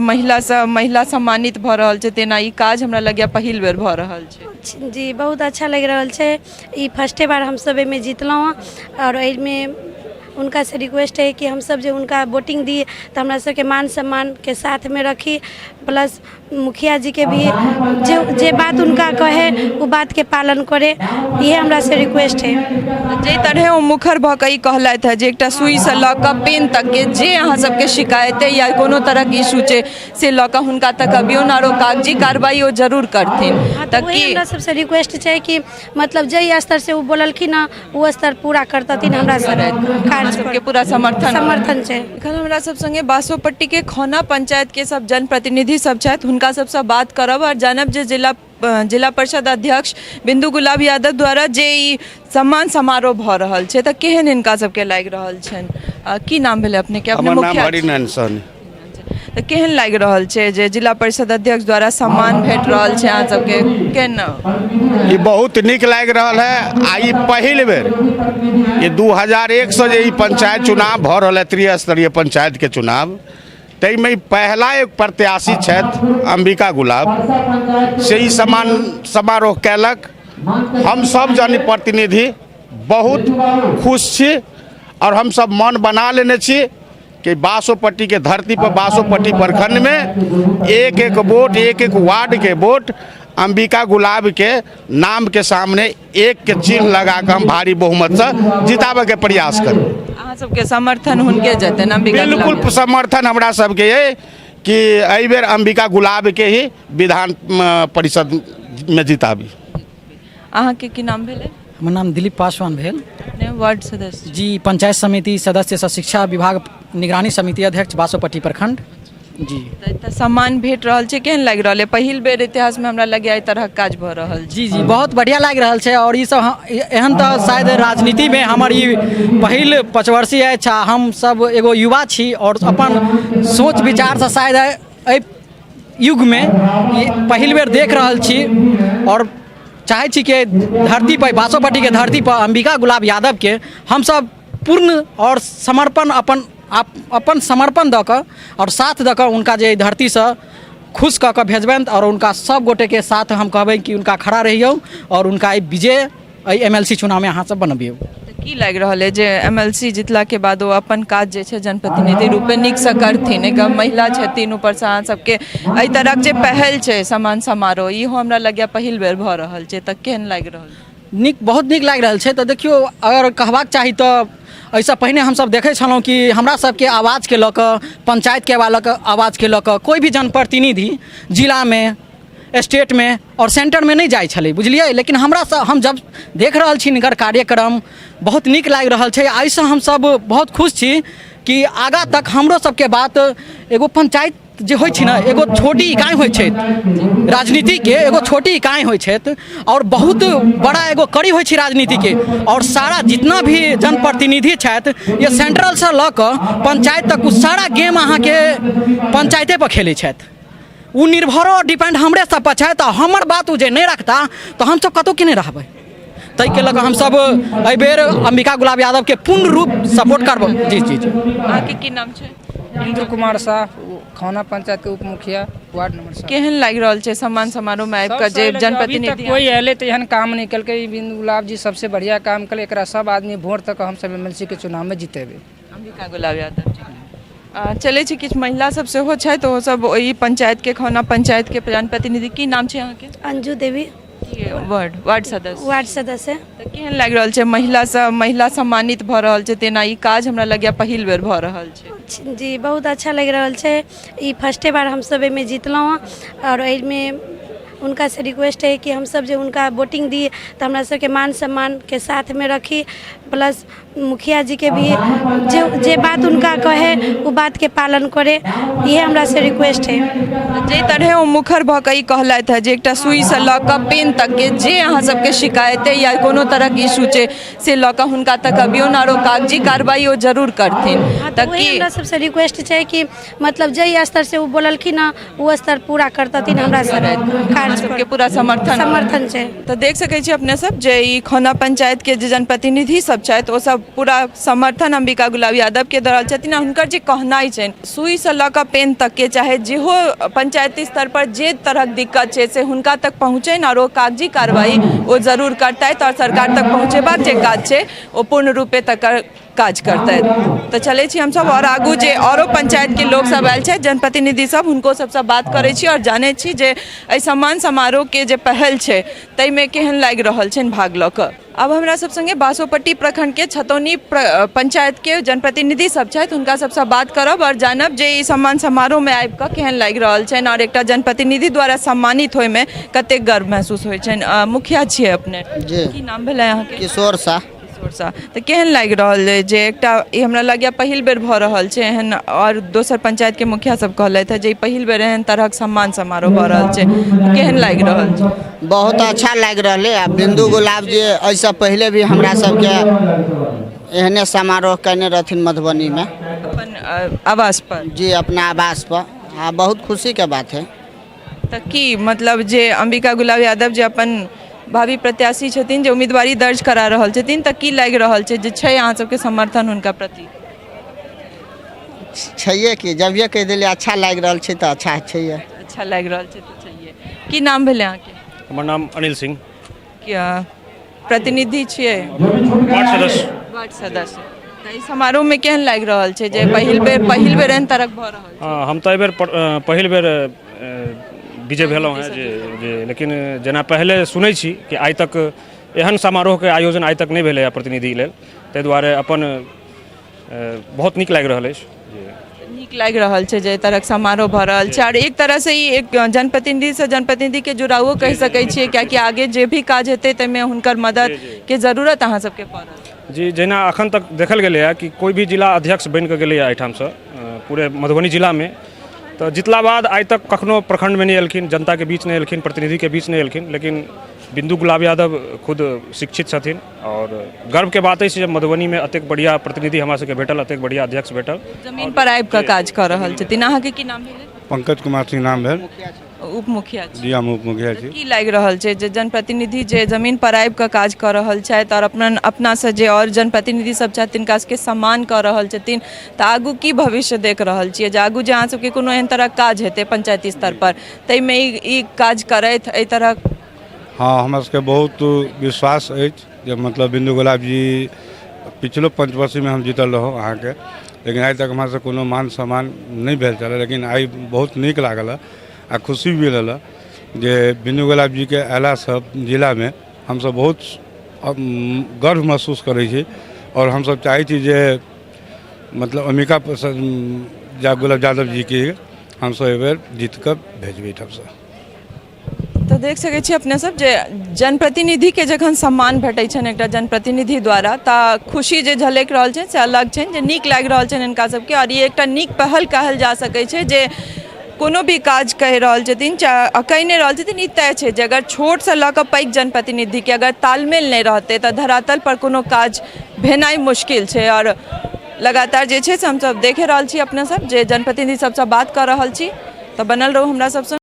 महिला सम्मानित भ रहल छै, तेना ई काज हमरा लगैया पहिल बेर भ रहल छै। जी बहुत अच्छा लग रहा है। ई फर्स्टे बार हम सब में जीतलहुँ और एहिमे उनका से रिक्वेस्ट है कि हम सब जो उनका वोटिंग दिए तो हमरा सबके मान सम्मान के साथ में रखी, प्लस मुखिया जी के भी जे बात उनका कहे वो बात के पालन करे, ये हमरा से रिक्वेस्ट है। जे तरह ओ मुखर भ के ई कहलथि है जे एकटा सुई से ल के पेन तक के जे अहाँ सबके शिकायत है या कोनो तरह के इशू छै से ल के हुनका तक अबियौन आरो कागजी कार्रवाई ओ जरूर करथिन। ताकि हमरा सबसे रिक्वेस्ट छै कि मतलब जई स्तर से वो बोललखिन ना वो स्तर पूरा करतथिन, हमरा सबके पूरा समर्थन छै। एखन हमरा सब संगे बासोपट्टी के खौना पंचायत के सब जनप्रतिनिधि सब छथि, हुनका सबसे बात करब और जानब जे जिला परिषद अध्यक्ष बिंदु गुलाब यादव द्वारा जे ई सम्मान समारोह भ रहल छै त केहन इनका सबके लागि रहल छनि। की नाम भेलै अपने के? अपने मुखिया त केहन लागि रहल छै जे जिला परिषद अध्यक्ष द्वारा सम्मान भेट रहल छै अहाँ सबके, केहन? ये बहुत निक लागि रहल है। आ ई पहिल बेर ये 2001 से जे ई पंचायत चुनाव भ रहल है, त्रिस्तरीय पंचायत के चुनाव, तई में पहला एक प्रत्याशी छथि अंबिका गुलाब से ई सम्मान समारोह कैलक। हम सब जनप्रतिनिधि बहुत खुश छी और हम सब मन बना लेने छी कि बासोपट्टी के धरती पर, बासोपट्टी प्रखंड में एक एक वोट, एक एक वार्ड के वोट अंबिका गुलाब के नाम के सामने एक के चिन्ह लगा कर हम भारी बहुमत से जिताबे के प्रयास करें। अहाँ सबके समर्थन हुनके जतन अंबिका गुलाब? बिल्कुल समर्थन हमरा सबके है कि एहि बेर अंबिका गुलाब के ही विधान परिषद में जिताबी। अहाँ के की नाम भेलै? हमर नाम दिलीप पासवान भेल। वार्ड सदस्य जी, पंचायत समिति सदस्य से शिक्षा विभाग निगरानी समिति अध्यक्ष बासोपट्टी प्रखंड। जी त सम्मान भेट रहल छै, केहन लागि रहल है? पहिल बेर इतिहास में हमरा लगे एहि तरह काज भ रहल छै। जी बहुत बढ़िया लागि रहल छै और ई सब एहन तो शायद राजनीति में हमर ई पहिल 5 वर्षीय है। हम सब एगो युवा छी और अपन सोच विचार से शायद एहि युग में पहिल बेर देख रहल छी और चाहे छी कि धरती पर, बासोपट्टी के धरती पर अंबिका गुलाब यादव के हम सब पूर्ण और समर्पण अपन समर्पण द के और साथ द के उनका जे धरती से खुश क के भेजबनि और उनका सब गोटे के साथ हम कहबे कि उनका खड़ा रहियो और उनका विजय MLC चुनाव में अहाँ सब बनबियौ। की लागि रहल है जे MLC जितला के बाद वो अपन काज जे छै जनप्रतिनिधि रूप में नीक से करथिन? एक महिला छथिन, ऊपर से अहाँ सबके एहि तरह जे पहल छै सम्मान समारोह, इहो हमरा लगे पहिल बेर भ रहल छै त केहन लागि रहल? नीक, बहुत नीक लागि रहल छै। तो देखियो अगर कहबाक चाही तो ऐसा पहले हम सब देखे छलौं कि हमरा सबके आवाज़ के लऽ पंचायत के आवाज़ के लऽ कोई भी जनप्रतिनिधि जिला में, स्टेट में और सेंटर में नहीं जाय छलै, बुझलिए। लेकिन हम जब देख रहल छी हिनकर कार्यक्रम बहुत नीक लागि रहल छै। एहिसँ हम सब बहुत खुश छी कि आगा तक हमरो सबके बात, एगो पंचायत जे होइ छै ना, एगो छोटी इकाई होइ छै राजनीति के, एगो छोटी इकाई होइ छै और बहुत बड़ा एगो कड़ी होइ छै राजनीति के। और सारा जितना भी जनप्रतिनिधि छथि ये सेंट्रल से लऽ कऽ पंचायत तक सारा गेम अहाँ के पंचायते पर खेलै छथि। वो निर्भर और डिपेंड हमरे सब पर छथि। हमर बात जे नहीं रखता तो हम सब कतौ के नहीं रहबै। तै के लऽ हम सब एहि बेर अंबिका गुलाब यादव के पूर्ण रूप सपोर्ट करब। जी जी जी। अहाँके की नाम छै? इंद्र कुमार शाह, खौना पंचायत के उप मुखिया, वार्ड नंबर 7। केहन लागि रहल छै सम्मान समारोह में आबि कऽ जे जनप्रतिनिधि? कोई एले तो एहन काम नहीं कल। बिंदु गुलाब जी सबसे बढ़िया काम कल। एकरा सब आदमी वोट तक हम सब MLC के चुनाव में जीतेबे। अंबिका गुलाब यादव चले छी। किछु महिला सब सेहो छथि, ओ सब ओहि पंचायत के, खौना पंचायत के जनप्रतिनिधि। की नाम छै अहाँके? अंजू देवी, वार्ड सदस्य। त केहन लागि रहल छै महिला सम्मानित भ रहल छै, तेना ई काज हमरा लगे पहिल बेर भ रहल छै? जी बहुत अच्छा लग रहा है। ई फर्स्टे बार हम सब में जीतलहुँ और एहिमे उनका से रिक्वेस्ट है कि हम सब जो उनका वोटिंग दिए तो हमरा सबके मान सम्मान के साथ में रखी, प्लस मुखिया जी के भी जे बात उनका कहे वो बात के पालन करे, ये हमरा से रिक्वेस्ट है। जे तरह ओ मुखर भ के ई कहलथि है जे एकटा सुई से ल के पेन तक के जे अहाँ सबके शिकायत है या कोनो तरह के इशू छै से ल के हुनका तक अबियौन आरो कागजी कार्रवाई ओ जरूर करथिन। ताकि हमरा सबसे रिक्वेस्ट छै कि मतलब जई स्तर से वो बोललखिन ना वो स्तर पूरा करतथिन, हमरा सबके पूरा समर्थन छै। छै। तो देख सकै छी अपने सब जे ई खौना पंचायत के जे जनप्रतिनिधि सब सब छथि ओ सब पूरा समर्थन अंबिका गुलाब यादव के दऽ रहल छथिन। हुनकर जे कहनाइ छनि सुई से लऽ कऽ पेन तक के चाहे जेहो पंचायती स्तर पर जे तरहक दिक्कत छै से हुनका तक पहुँचनि और ओ कागजी कार्रवाई ओ जरूर करतथि और सरकार तक पहुँचेबाक जे काज छै ओ पूर्ण रूपे तक काज करतथि। तो चले छी हम सब और आगू जे औरो पंचायत के लोग सब आयल छै जनप्रतिनिधि सब हुनको सबसे बात करे छी और जाने छी जे एहि सम्मान समारोह के जे पहल छै तै में केहन लागि रहल छनि भाग लऽ कऽ। अब हमरा सब संगे बासोपट्टी प्रखंड के छतौनी पंचायत के जनप्रतिनिधि सब छथि हुनका सबसे बात करब और जानब जे ई सम्मान समारोह में आबि कऽ केहन लागि रहल छनि और एकटा जनप्रतिनिधि द्वारा सम्मानित होय में कतेक गर्व महसूस होइ छनि। मुखिया छियै अपने जी की नाम भेलै अहाँके? किशोर शाह। तो केहन लागि रहल है जे एकटा ई हमरा लगैया पहिल बेर भऽ रहल छै एहन और दोसर पंचायत के मुखिया सब कहलथि है जे पहिल बेर एहन तरहक सम्मान समारोह भऽ रहल छै केहन लागि रहल छै? बहुत अच्छा लागि रहले आ बिंदु गुलाब जी ऐसा पहले भी हमरा सबके एहने समारोह करने रहथिन मधुबनी में अपन आवास पर। जी अपना आवास पर। हाँ बहुत खुशी के बात है। तो की मतलब जे अंबिका गुलाब यादव जे अपन भावी प्रत्याशी छथिन जे उम्मीदवारी दर्ज करा रहल छथिन तऽ की लागि रहल छै जे छै अहाँ सबके समर्थन हुनका प्रति? छैये कि जब ये कह दिले अच्छा लागि रहल छै तऽ अच्छा छैये। अच्छा लागि रहल छै तऽ चाहिए। की नाम भेलै अहाँके? हमर नाम अनिल सिंह। क्या प्रतिनिधि छियै? वार्ड सदस्य। वार्ड सदस्य। तऽ ई समारोह में केहन लागि रहल छै जे पहिल बेर एहन तरहक भऽ रहल छै? हम तऽ एहि बेर पहिल बेर विजय भेलहुँ हैं जे लेकिन जेना पहले सुनै छी कि आइ तक एहन समारोहके आयोजन आइ तक नहि भेलैए प्रतिनिधि लेल ताहि दुआरे अपन बहुत नीक लागि रहल अछि। नीक लागि रहल छै जे तरहक समारोह भऽ रहल छै और एक तरह से ई एक जनप्रतिनिधि से जनप्रतिनिधि के जुड़ावो कहि सकै छियै कियाकि आगे जे भी काज हेतै ताहिमे हुनकर मदद के जरूरत अहाँ सबके पड़त। जी जेना अखन तक देखल गेलैए कि कोई भी जिला अध्यक्ष बनि कऽ गेलैए एहिठामसँ पूरे मधुबनी जिलामे तो जितला बाद आइ तक कखनो प्रखंड में नहीं एलखिन जनता के बीच नहीं एलखिन प्रतिनिधि के बीच नहीं एलखिन लेकिन बिंदु गुलाब यादव खुद शिक्षित छथिन और गर्व के बात है जब मधुबनी में अतेक बढ़िया प्रतिनिधि हमरा सबके भेटल अतेक बढ़िया अध्यक्ष भेटल जमीन पर आबि कऽ काज कऽ रहल छथिन। अहाँके की नाम भेलै? पंकज कुमार सिंह नाम भेल। उप मुखिया छी। जी हम उप मुखिया छी। की लागि रहल छै जे जनप्रतिनिधि जे जमीन पर आबि कऽ काज कऽ रहल छथि और अपना से जे और जनप्रतिनिधि सब छथि तिनका सबके सम्मान कऽ रहल छथिन तऽ आगू की भविष्य देख रहल छियै जे आगू जे अहाँ सबके कोनो एहन तरहक काज हेतै पंचायती स्तर पर ताहिमे ई काज करैत एहि तरहक? हाँ हमरा सबके बहुत विश्वास अछि जे मतलब बिंदु गुलाब जी पिछलो पंचवर्षी में हम जीतल रहौं अहाँके लेकिन आइ तक हमरा से कोनो मान सम्मान नहीं भेल छल लेकिन आइ बहुत नीक लागल आ खुशी भी भेल जे बिंदु गुलाब जी के अयला से जिला में हम सब बहुत गर्व महसूस करै छी और हम सब चाहै छी जे मतलब अंबिका गुलाब यादव जी के हम सब एहि बेर जीत कऽ भेजबै ठामसँ। तो देख सकै छी अपने सब जे जनप्रतिनिधि के जखन सम्मान भेटै छनि एकटा जनप्रतिनिधि द्वारा तऽ खुशी जे झलक रहल छनि से अलग छनि जे नीक लागि रहल छनि हिनका सबके और ई एकटा नीक पहल कहल जा सकै छै जे कोनो भी काज कहि रहल छथिन चाहे कहि नहीं रहल छथिन ई तय छै जे अगर छोट से लऽ कऽ पैघ जनप्रतिनिधि के अगर तालमेल नहीं रहतै तऽ धरातल पर कोनो काज भेनाइ मुश्किल छै और लगातार जे छै से हमसब देखे रहल छी अपने सब जे जनप्रतिनिधि सबसँ बात कऽ रहल छी। तऽ बनल रहू हमरा सबसँ।